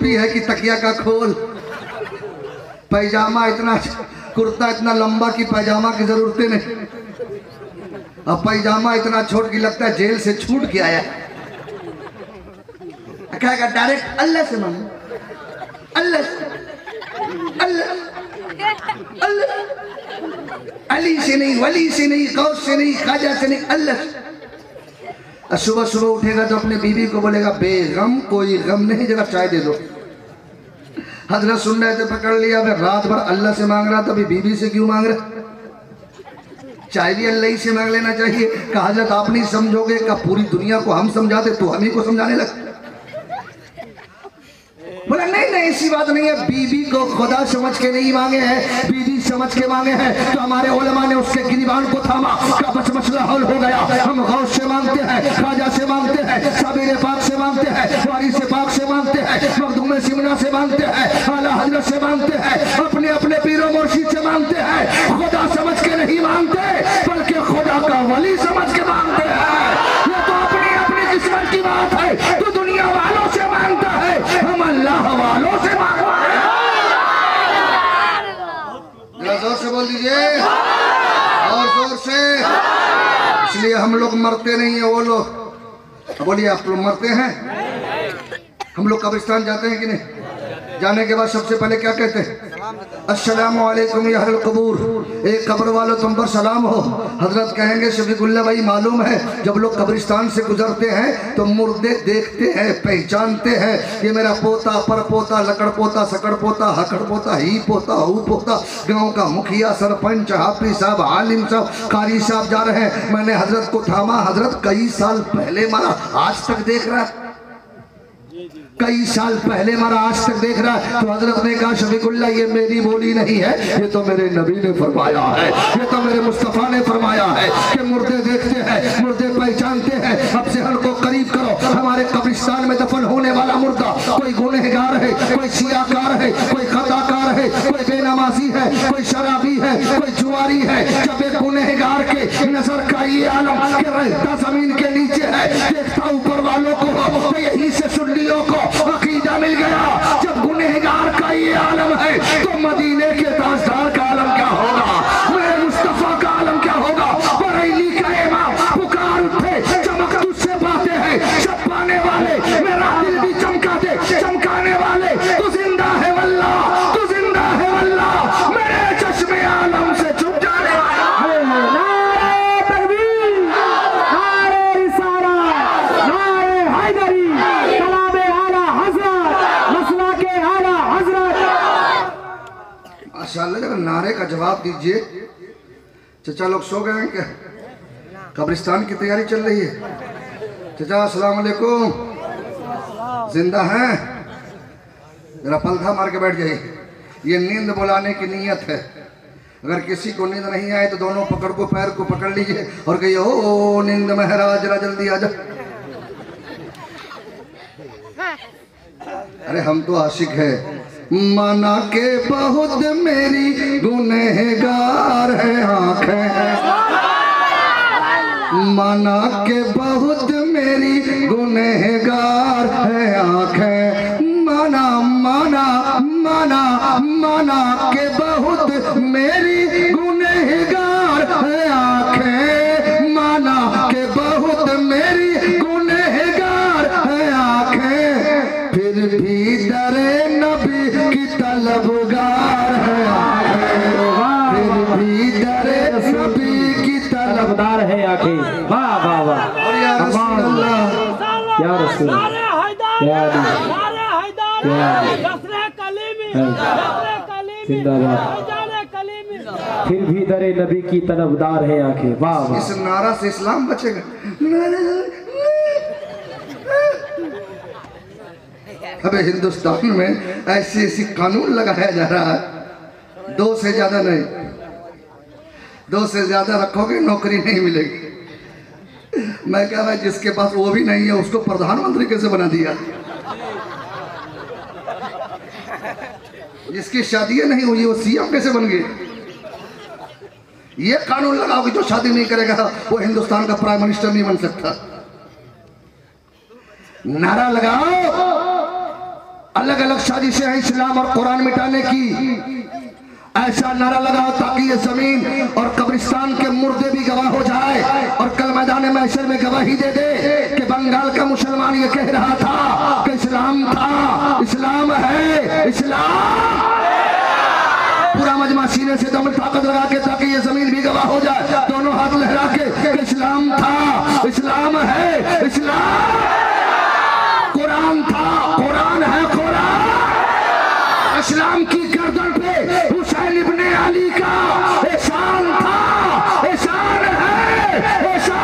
टोपी है कि तकिया का खोल, पैजामा इतना, कुर्ता इतना लंबा कि पैजामा की जरूरत नहीं, अब पैजामा इतना छोट कि लगता है जेल से छूट के आया। कहेगा डायरेक्ट अल्लाह से मांगो, अल्लाह अल्लाह अल्लाह, अली से नहीं, वली से नहीं, गौस से नहीं, खाजा से नहीं, अल्लाह। सुबह सुबह उठेगा तो अपने बीवी को बोलेगा बेगम कोई गम नहीं, जरा चाय दे दो। हजरत सुन रहे थे, पकड़ लिया, मैं रात भर अल्लाह से मांग रहा था, अभी बीवी से क्यों मांग रहा? चाय भी अल्लाह ही से मांग लेना चाहिए। कहा हजरत आप नहीं समझोगे, का पूरी दुनिया को हम समझाते तो हम ही को समझाने लगे। बोला नहीं नहीं ऐसी बात नहीं है, बीवी को खुदा समझ के नहीं मांगे हैं, बीवी समझ के मांगे हैं। तो हमारे उलमा ने उसके गिरबान को थामा, का बस मसला हल हो गया। हम गौस से मांगते हैं, खाजा से मांगते हैं, सबीर पाक से मांगते हैं, वारी से पाक से मांगते हैं, मखदूम सिमना से मांगते हैं, आला हजरत से मांगते हैं, अपने अपने पीरो मुर्शिद से मांगते हैं। खुदा समझ के नहीं मांगते, बल्कि खुदा का वली समझ के मांगते हैं। ये तो अपनी अपनी किस्मत की बात है। तो दुनिया वालों से मांगता है, हम अल्लाह वालों से मांगते हैं। जोर से बोल दीजिए, और जोर से। इसलिए हम लोग मरते नहीं है, वो लोग। बोलिए आप लोग मरते हैं? हम लोग कब्रिस्तान जाते हैं कि नहीं? जाने के बाद सबसे पहले क्या कहते हैं? अस्सलामु अलैकुम या अहल कबूर, एक कब्र वालों तुम पर सलाम हो। हजरत कहेंगे शफीकुल्लाह भाई मालूम है, जब लोग कब्रिस्तान से गुजरते हैं तो मुर्दे देखते हैं, पहचानते हैं, ये मेरा पोता, पर पोता, लकड़ पोता, सकड़ पोता, हकड़ पोता, ही पोता, हु पोता। गांव का मुखिया, सरपंच, हाफिज साहब, आलिम साहब, कारी साहब जा रहे हैं। मैंने हजरत को थामा, हजरत कई साल पहले मारा, आज तक देख रहा है, कई साल पहले मारा, आज तक देख रहा है। तो हजरत ने कहा शफीकुल्लाह ये मेरी बोली नहीं है, ये तो मेरे नबी ने फरमाया है, ये तो मेरे मुस्तफ़ा ने फरमाया है कि मुर्दे देखते हैं, मुर्दे पहचानते हैं। अब से हर को करीब करो, हमारे कब्रिस्तान में दफन होने वाला मुर्दा कोई गुनहगार है, कोई सियाकार है, कोई खताकार है, कोई बेनमाजी है, कोई शराबी है, कोई जुआरी है। जब एक गुनहगार के नजर का ये आलम के रहता जमीन के नीचे है, देखता ऊपर वालों को, तो यहीं से सुन्नियों को अकीदा मिल गया। जब गुनहगार का ये आलम है तो मदीने के ताजदार का आलम क्या होगा, मेरे मुस्तफा का आलम क्या होगा। बरेली का इमाम पुकार उठे, चमक तुझसे पाते हैं, सब पाने वाले, मेरा दिल भी चमका दे, चमकाने वाले, तू जिंदा है वल्लाह, तू जिंदा है वल्लाह, मेरे चश्मे आलम से छुप जाने वाले। नारे तकबीर, नारे रिसालत, नारे हैदरी, माशाअल्लाह। नारे का जवाब दीजिए। चचा लोग सो गए हैं क्या? कब्रिस्तान की तैयारी चल रही है। चचा अस्सलाम वालेकुम, जिंदा हैं? जरा पलथा मार के बैठ जाइए, ये नींद बुलाने की नीयत है। अगर किसी को नींद नहीं आए तो दोनों पकड़ को पैर को पकड़ लीजिए और कहिए ओ नींद महराज जरा जल्दी आ जा। अरे हम तो आशिक है। माना के बहुत मेरी गुनहगार है आँखें, माना के बहुत मेरी गुनहगार है आँखें, माना माना माना माना के बहुत मेरी गुनहगार है आँखें, माना के बहुत मेरी गुनहगार है आँखें, फिर भी दरे नबी की तलबगार है आँखें, फिर भी दरे नबी की तलबगार है आँखें। वाह वाह वाह, या रसूल अल्लाह, या रसूल, या जिंदाबाद, फिर भी दरे नबी की तलबदार है आँखें। वाह वाह, इस नारा से इस्लाम बचेगा। अबे हिंदुस्तान में ऐसी ऐसी कानून लगाया जा रहा है, 2 से ज्यादा नहीं, 2 से ज्यादा रखोगे नौकरी नहीं मिलेगी। मैं कह रहा जिसके पास वो भी नहीं है उसको प्रधानमंत्री कैसे बना दिया, जिसकी शादी नहीं हुई वो सीएम कैसे बन गए। ये कानून लगाओगे जो शादी नहीं करेगा वो हिंदुस्तान का प्राइम मिनिस्टर नहीं बन सकता। नारा लगाओ अलग अलग साजिशें हैं इस्लाम और कुरान मिटाने की। ऐसा नारा लगाओ ताकि ये जमीन और कब्रिस्तान के मुर्दे भी गवाह हो जाए और कल मैदान महशर में गवाही दे दे कि बंगाल का मुसलमान ये कह रहा था कि इस्लाम था, इस्लाम है, इस्लाम। पूरा मजमा सीने से दम ताकत लगा के ताकि ये जमीन भी गवाह हो जाए, दोनों हाथ लहरा के इस्लाम था, इस्लाम है, इस्लाम। कुरान था, कुरान है, कुरान। इस्लाम की गर्दन पे हुसैन इब्ने अली का एहसान था, एहसान है, एहसान।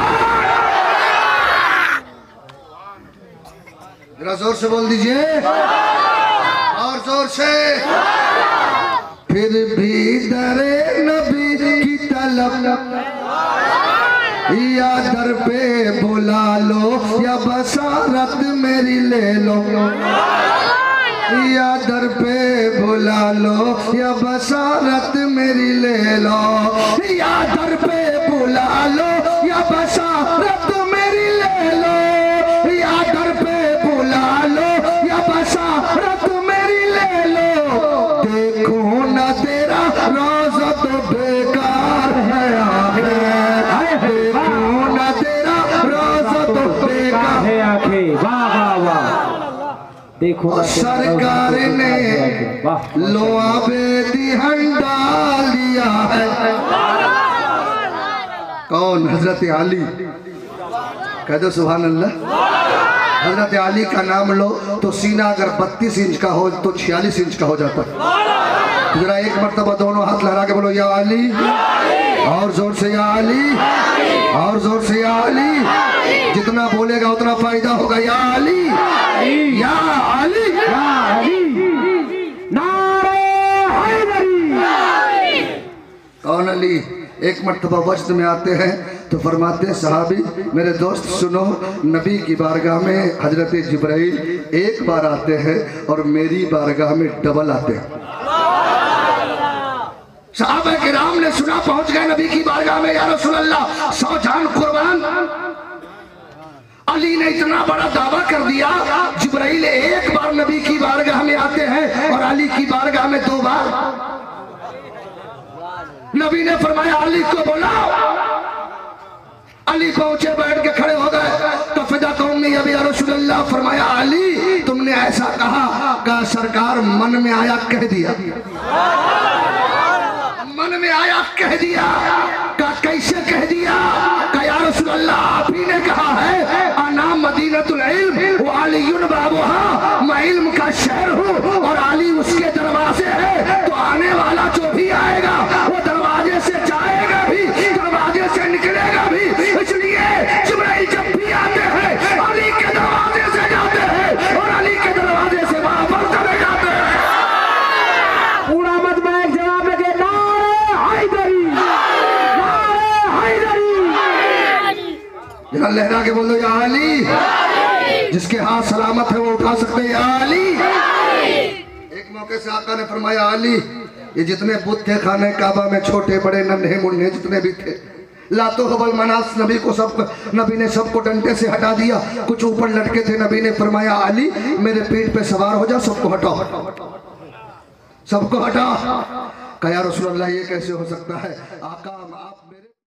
जरा जोर से बोल दीजिए, और जोर से। फिर भी दरे नबी की तलब या दर पे बुला लो या बसारत मेरी ले लो, या दर पे बुला लो या बसारत मेरी ले लो, या दर पे बुला लो या बसारत मेरी ले लो, या दर पे बुला लो या बसारत मेरी ले लो। देखो न तेरा रोज़ा तो बेकार है आखे, देखो न तेरा रोज़ा तो बेकार है आखे। वाह वाह वाह। देखो सरकार ने लोहा बेदी हंडा लिया है। कौन? हजरत अली। कह दो सुभान अल्लाह। हजरत अली का नाम लो तो सीना अगर 32 इंच का हो तो 46 इंच का हो जाता है। जरा एक मर्तबा दोनों हाथ लहरा के बोलो या अली, और जोर से या अली, और जोर से या अली। जितना बोलेगा उतना फायदा होगा। या अली, या अली, या अली। नारे हैदरी। कौन अली? एक मर्तबा वजद में आते हैं तो फरमाते हैं सहाबी मेरे दोस्त सुनो, नबी की बारगाह में हजरत जिब्राइल एक बार आते हैं और मेरी बारगाह में डबल आते हैं। सहाबा किराम ने सुना, पहुंच गए नबी की बारगाह में, या रसूल अल्लाह 100 जान कुर्बान। अली ने इतना बड़ा दावा कर दिया, जिब्राइल एक बार नबी की बारगाह में आते हैं और अली की बारगाह में 2 बार। नबी ने फरमाया अली को बुलाओ। अली पहुंचे, बैठ के खड़े हो गए। तो फिदा कौमी अभी रसूल अल्लाह फरमाया अली तुमने ऐसा कहा सरकार मन में आया कह दिया, मन में आया कह दिया। का कैसे कह दिया? का या रसूल अल्लाह आप ही ने कहा है अना मदीनतुल इल्म व अलीयुन बाबुहा, मैं इल्म का शहर हूँ और अली उसके दरवाजे है। तो आने वाला जो भी आएगा वो दरवाजे से जाएगा भी, दरवाजे से निकलेगा भी। इसलिए जिब्राइल जब भी आते हैं अली के दरवाजे से जाते हैं और अली के दरवाजे से वापस चले जाते हैं। पूरा मत में एक जवाब लगे जरा लहरा के बोलो या अली। जिसके हाथ सलामत है वो उठा सकते हैं या अली। एक मौके से आका ने फरमाया अली ये जितने बुत थे खाने काबा में, छोटे बड़े नन्हे मुन्ने जितने भी थे, लातो हबल मनास, नबी को सब, नबी ने सबको डंडे से हटा दिया। कुछ ऊपर लटके थे, नबी ने फरमाया अली मेरे पीठ पे सवार हो जाओ, सबको हटाओ, सबको हटाओ। कहा या रसूल अल्लाह ये कैसे हो सकता है? आका आप मेरे